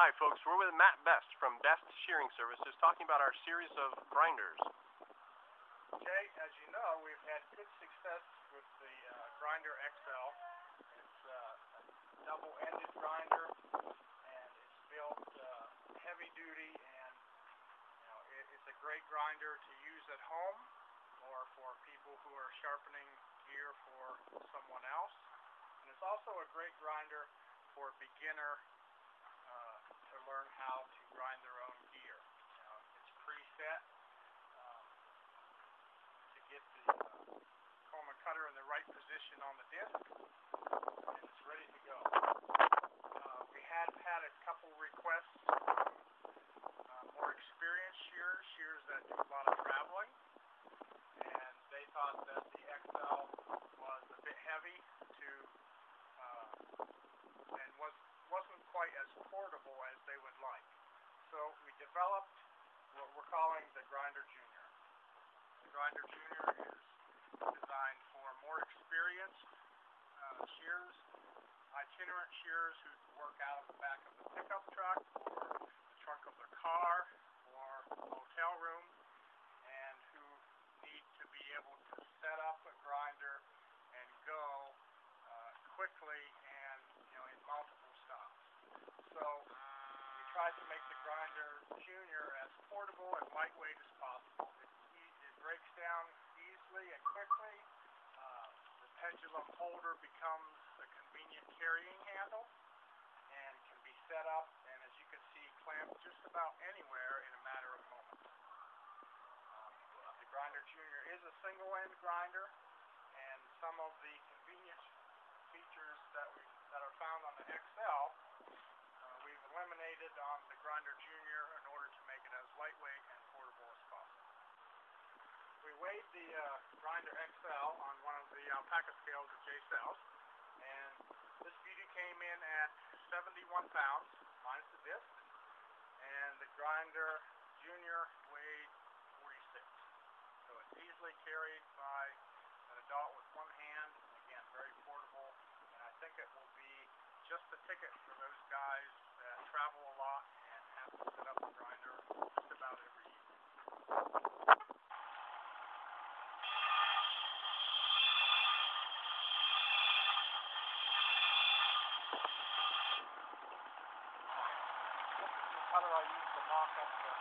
Hi folks, we're with Matt Best from Best Shearing Services talking about our series of grinders. Okay, as you know, we've had good success with the Grinder XL. It's a double-ended grinder, and it's built heavy duty, and it's a great grinder to use at home or for people who are sharpening gear for someone else. And it's also a great grinder for a beginner to learn how to grind their own gear. It's preset to get the comb and cutter in the right position on the disc, and it's ready to go. We had a couple requests from more experienced shearers that do a lot of traveling, and they thought that the XL was a bit heavy and wasn't quite as portable as they would like. So we developed what we're calling the Grinder Junior. The Grinder Junior is designed for more experienced shearers, itinerant shearers who work out of the back of the pickup truck or the trunk of their car or hotel room, and who need to be able to set up a grinder and go quickly and in multiple stops. So we tried to make the Grinder Junior as portable and lightweight as possible. It breaks down easily and quickly. The pendulum holder becomes a convenient carrying handle and can be set up, and as you can see, clamped just about anywhere in a matter of moments. The Grinder Junior is a single-end grinder, and some of the convenience features that are found on the XL, we've eliminated on the Grinder Junior in order to make it as lightweight and portable as possible. We weighed the Grinder XL on one of the alpaca scales at Jay Sells, and this beauty came in at 71 pounds minus the disc, and the Grinder Junior weighed 46. So it's easily carried by an adult with one hand. Again, very portable, and I think it will be just the ticket for those guys that travel a lot and have to set up a grinder just about every evening. This is the cutter I use to mock up the